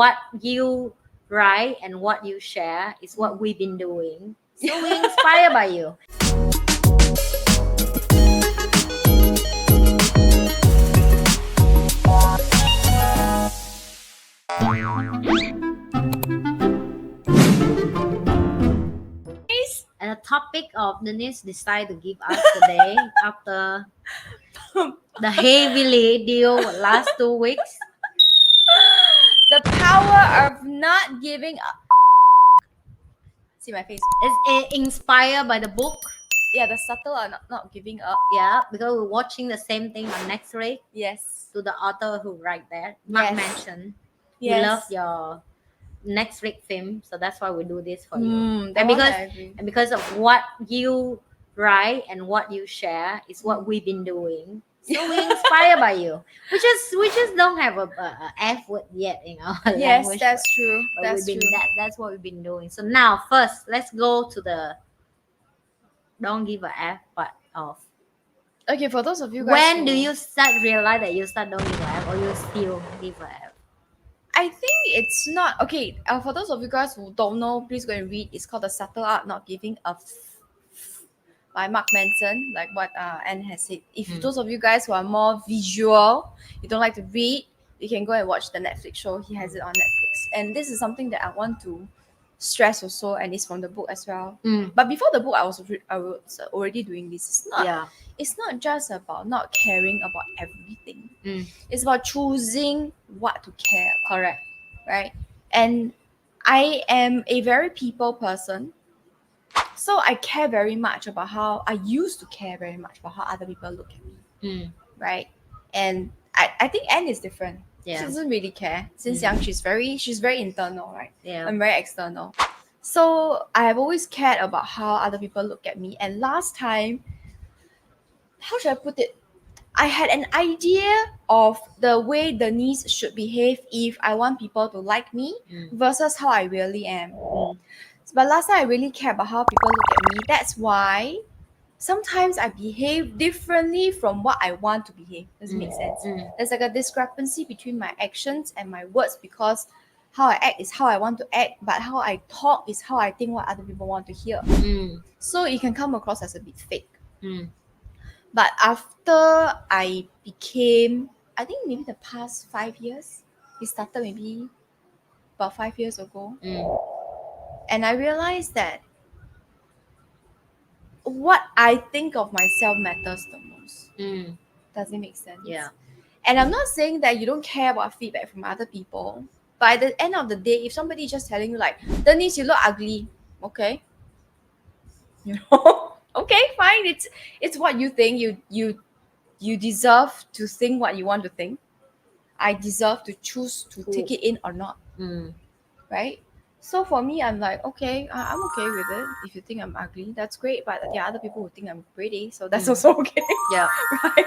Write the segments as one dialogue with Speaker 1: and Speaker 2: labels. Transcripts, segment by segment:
Speaker 1: what you write and what you share is what we've been doing. So we're inspired by you. And the topic of Denise decided to give us today after the heavily deal last 2 weeks.
Speaker 2: The power of not giving up. See my face.
Speaker 1: It's inspired by the book.
Speaker 2: Yeah, the subtle or not giving up.
Speaker 1: Yeah, because we're watching the same thing on next week.
Speaker 2: Yes.
Speaker 1: To the author who write that, Mark
Speaker 2: Yes.
Speaker 1: mentioned.
Speaker 2: Yes.
Speaker 1: We love your next week film, so that's why we do this for you. And because of what you write and what you share is what we've been doing. So we're inspired by you. We just don't have a F word yet in our language.
Speaker 2: Yes, that's true.
Speaker 1: But that's what we've been doing. So now first let's go to the don't give a F but of.
Speaker 2: Okay, for those of you guys
Speaker 1: when do you start realize that you start don't give a F or you still give a F?
Speaker 2: I think it's not okay. For those of you guys who don't know, please go and read. It's called The Subtle Art Not Giving a by Mark Manson, like what Anne has said. If those of you guys who are more visual, you don't like to read, you can go and watch the Netflix show. He has it on Netflix. And this is something that I want to stress also, and it's from the book as well. But before the book, I was already doing this. It's not just about not caring about everything. It's about choosing what to care about.
Speaker 1: Correct.
Speaker 2: Right? And I am a very people person. So I care very much about how I used to care very much about how other people look at me. Right? And I think Anne is different. She doesn't really care. Since young, she's very internal, right? I'm very external. So I have always cared about how other people look at me. And last time, how should I put it? I had an idea of the way Denise should behave if I want people to like me versus how I really am. But last time I really care about how people look at me. That's why sometimes I behave differently from what I want to behave. Does it make sense? There's like a discrepancy between my actions and my words because how I act is how I want to act, but how I talk is how I think what other people want to hear. So it can come across as a bit fake. But after I became, I think maybe the past 5 years, it started maybe about 5 years ago. And I realized that what I think of myself matters the most. Does it make sense?
Speaker 1: Yeah.
Speaker 2: And I'm not saying that you don't care about feedback from other people. But at the end of the day, if somebody is just telling you like, Denise, you look ugly, okay? You know? Okay, fine. It's what you think. You deserve to think what you want to think. I deserve to choose to take it in or not. Right? So for me, I'm like, okay, I'm okay with it. If you think I'm ugly, that's great. But there are other people who think I'm pretty, so that's also okay.
Speaker 1: Yeah.
Speaker 2: Right?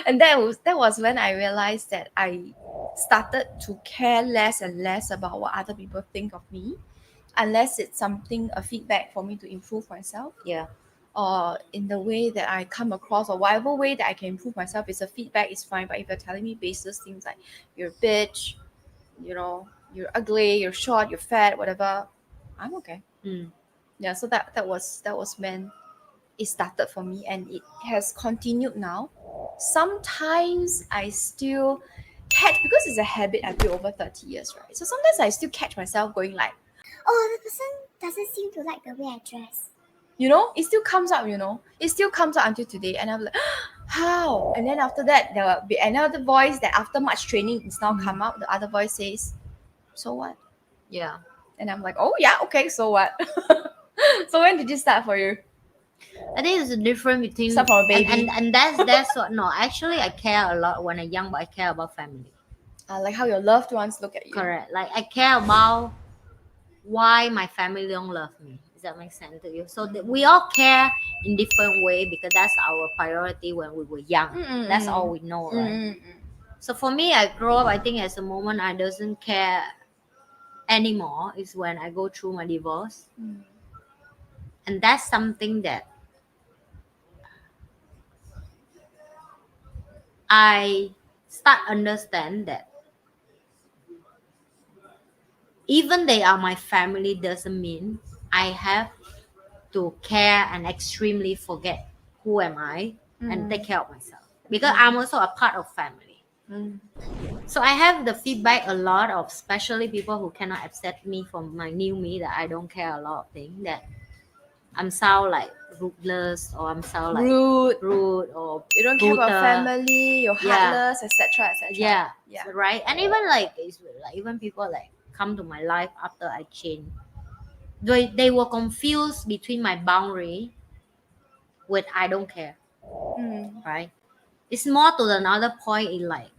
Speaker 2: And that was when I realized that I started to care less and less about what other people think of me, unless it's a feedback for me to improve myself.
Speaker 1: Yeah.
Speaker 2: Or in the way that I come across, or whatever way that I can improve myself, is a feedback is fine. But if you're telling me basis things like you're a bitch, you know, you're ugly, you're short, you're fat, whatever, I'm okay. Yeah, so that was when it started for me, and it has continued now. Sometimes I still catch, because it's a habit I built over 30 years, right? So sometimes I still catch myself going like,
Speaker 3: oh, the person doesn't seem to like the way I dress.
Speaker 2: You know, it still comes up, it still comes up until today. And I'm like, how? And then after that, there will be another voice that after much training it's now come up. The other voice says, so what?
Speaker 1: Yeah.
Speaker 2: And I'm like, oh yeah, okay, so what? So when did it start for you?
Speaker 1: I think it's a difference between
Speaker 2: Start from a baby.
Speaker 1: and that's what no, actually I care a lot when I'm young, but I care about family.
Speaker 2: Like how your loved ones look at you.
Speaker 1: Correct. Like I care about why my family don't love me. Does that make sense to you? So we all care in different way because that's our priority when we were young. That's all we know, right? So for me, I grow up, I think as a moment I doesn't care anymore is when I go through my divorce. And that's something that I start understand that even they are my family doesn't mean I have to care and extremely forget who am I and take care of myself, because I'm also a part of family. So I have the feedback a lot of, especially people who cannot accept me from my new me, that I don't care a lot of things, that I'm sound like ruthless, or I'm sound like
Speaker 2: Rude.
Speaker 1: or
Speaker 2: You don't care about
Speaker 1: brutal.
Speaker 2: family, you're
Speaker 1: Yeah.
Speaker 2: heartless, etc. etc.
Speaker 1: Yeah,
Speaker 2: Yeah.
Speaker 1: right. And even like, it's like even people like come to my life after I change, they were confused between my boundary with I don't care, right? It's more to another point in like,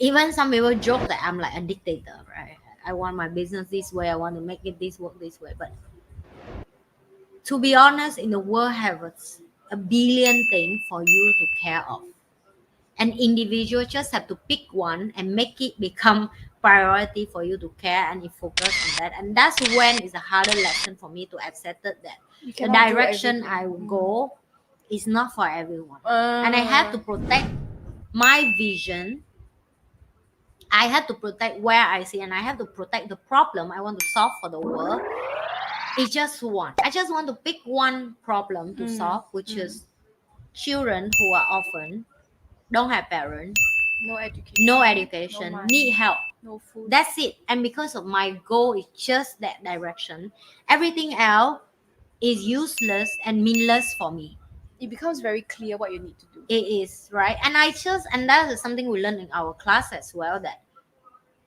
Speaker 1: even some people joke that I'm like a dictator, right? I want my business this way, I want to make it this work this way. But to be honest, in the world have a billion things for you to care of. An individual just have to pick one and make it become priority for you to care and you focus on that. And that's when it's a harder lesson for me to accept that
Speaker 2: You
Speaker 1: the
Speaker 2: cannot do
Speaker 1: direction I
Speaker 2: everything.
Speaker 1: will go is not for everyone. And I have to protect my vision. I have to protect where I see, and I have to protect the problem I want to solve for the world. It's just one. I just want to pick one problem to solve, which is children who are orphan, don't have parents, no education,
Speaker 2: money,
Speaker 1: need help.
Speaker 2: no food.
Speaker 1: That's it. And because of my goal is just that direction, everything else is useless and meaningless for me.
Speaker 2: It becomes very clear what you need to do.
Speaker 1: It is, right? And that is something we learn in our class as well, that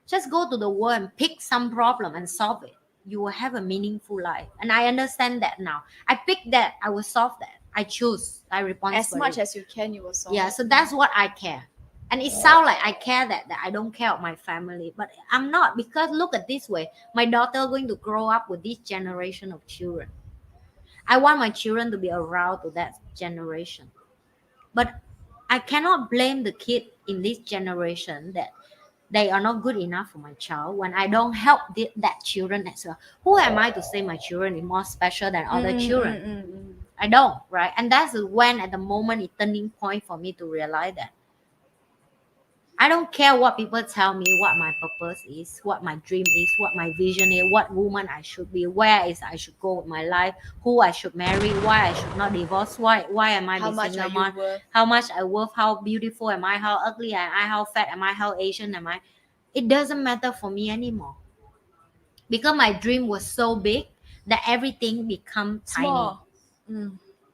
Speaker 1: just go to the world and pick some problem and solve it. You will have a meaningful life. And I understand that now. I pick that, I will solve that. I choose, I respond
Speaker 2: As much as you can, you will solve.
Speaker 1: Yeah,
Speaker 2: it.
Speaker 1: so that's what I care. And it sounds like I care that I don't care of my family, but I'm not, because look at this way. My daughter going to grow up with this generation of children. I want my children to be around to that generation. But I cannot blame the kid in this generation that they are not good enough for my child when I don't help that children as well. Who am I to say my children is more special than other children? I don't, right? And that's when at the moment it turning point for me to realize that I don't care what people tell me, what my purpose is, what my dream is, what my vision is, what woman I should be, where is I should go with my life, who I should marry, why I should not divorce, why am I
Speaker 2: How
Speaker 1: be
Speaker 2: much
Speaker 1: single
Speaker 2: are you
Speaker 1: mom,
Speaker 2: worth?
Speaker 1: how much I worth, how beautiful am I, how ugly am I, how fat am I, how Asian am I. It doesn't matter for me anymore. Because my dream was so big that everything become tiny.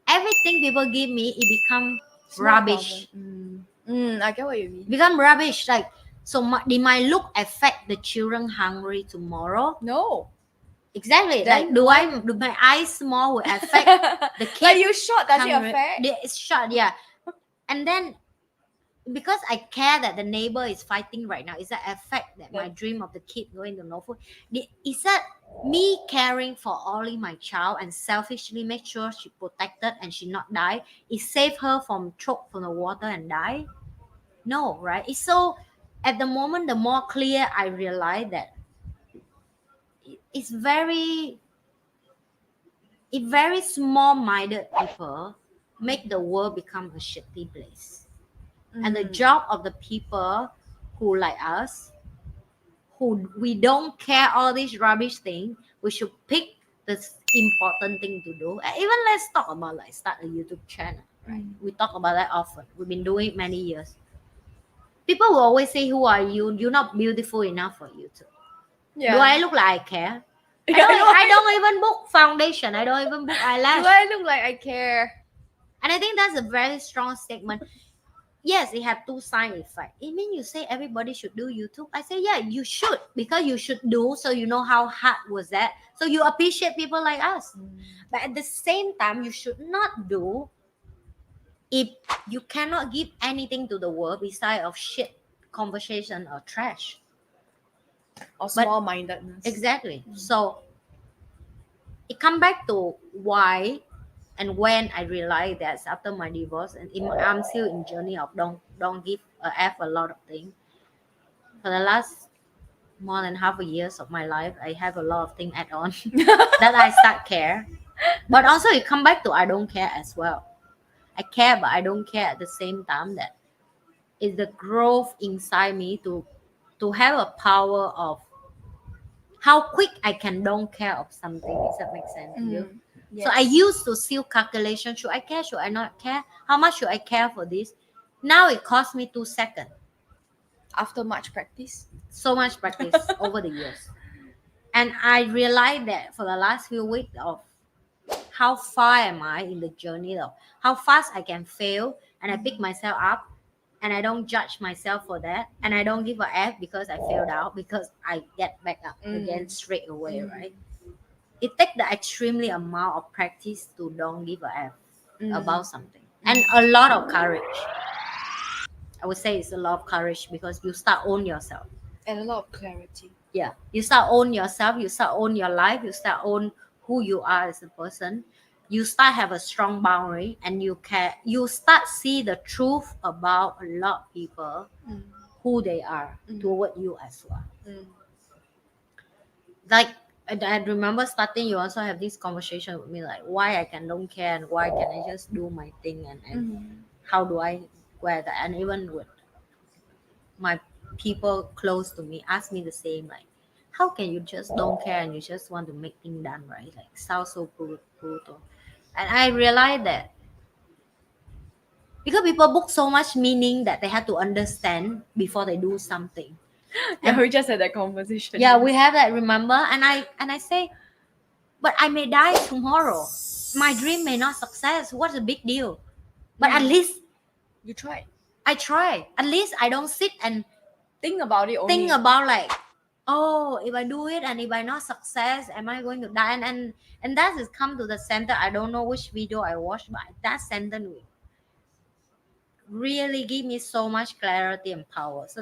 Speaker 1: Everything people give me, it become rubbish.
Speaker 2: I get what you mean.
Speaker 1: Become rubbish. Like, so did my look affect the children hungry tomorrow?
Speaker 2: No.
Speaker 1: Exactly.
Speaker 2: Then
Speaker 1: Like, do my eyes small will affect the kid?
Speaker 2: Like you shot, does it
Speaker 1: hungry?
Speaker 2: affect?
Speaker 1: It's short, yeah. And then because I care that the neighbor is fighting right now, is that affect that my dream of the kid going to no food? Is that me caring for only my child and selfishly make sure she protected and she not die? It save her from choke from the water and die? No, right? It's so, at the moment, the more clear I realize that it's very small-minded people make the world become a shitty place. And the job of the people who like us, who we don't care all these rubbish thing, we should pick the important thing to do. And even let's talk about like start a YouTube channel, right? We talk about that often. We've been doing it many years. People will always say, who are you? You're not beautiful enough for YouTube.
Speaker 2: Yeah.
Speaker 1: Do I look like I care? I don't even book foundation. I don't even book eyelash.
Speaker 2: Do I look like I care?
Speaker 1: And I think that's a very strong statement. Yes, it have two side effects. It means you say everybody should do YouTube. I say, yeah, you should, because you should do, so you know how hard was that. So you appreciate people like us. But at the same time, you should not do if you cannot give anything to the world beside of shit conversation or trash.
Speaker 2: Or small-mindedness.
Speaker 1: Exactly. So it come back to why and when I realized that after my divorce, and I'm still in journey of don't give a f a lot of things. For the last more than half a years of my life, I have a lot of things add on that I start care. But also it come back to I don't care as well. I care, but I don't care at the same time. That is the growth inside me to have a power of how quick I can don't care of something. Does that make sense to you?
Speaker 2: Yes.
Speaker 1: So I used to still calculation. Should I care? Should I not care? How much should I care for this? Now it cost me 2 seconds.
Speaker 2: After much practice.
Speaker 1: So much practice over the years. And I realized that for the last few weeks of how far am I in the journey of how fast I can fail, and I pick myself up, and I don't judge myself for that, and I don't give a F because I failed out, because I get back up again straight away, right? It takes the extremely amount of practice to don't give a F about something, and a lot of courage. I would say it's a lot of courage, because you start own yourself.
Speaker 2: And a lot of clarity.
Speaker 1: Yeah, you start own yourself, you start own your life, you start own who you are as a person. You start have a strong boundary, and you start see the truth about a lot of people, who they are toward you as well. Like I remember starting, you also have this conversation with me, like why I don't care, and why can I just do my thing, and how do I wear that. And even with my people close to me ask me the same, like how can you just don't care and you just want to make things done, right? Like sounds so brutal. And I realized that because people book so much meaning that they have to understand before they do something.
Speaker 2: Yeah, we just had that conversation.
Speaker 1: Yeah, we have that, remember? And I say, but I may die tomorrow. My dream may not success. What's the big deal? But at least
Speaker 2: you tried.
Speaker 1: I try. At least I don't sit and
Speaker 2: think about it only.
Speaker 1: Think about like, oh, if I do it and if I not success, am I going to die? And that has come to the center. I don't know which video I watched, but that sentence really give me so much clarity and power. So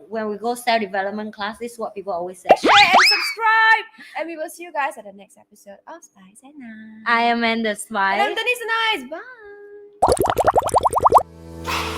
Speaker 1: when we go self-development class, this is what people always say.
Speaker 2: Share and subscribe. And we will see you guys at the next episode of Spice and Nice.
Speaker 1: I am Amanda Spice.
Speaker 2: And I'm Denise and Nice. Bye.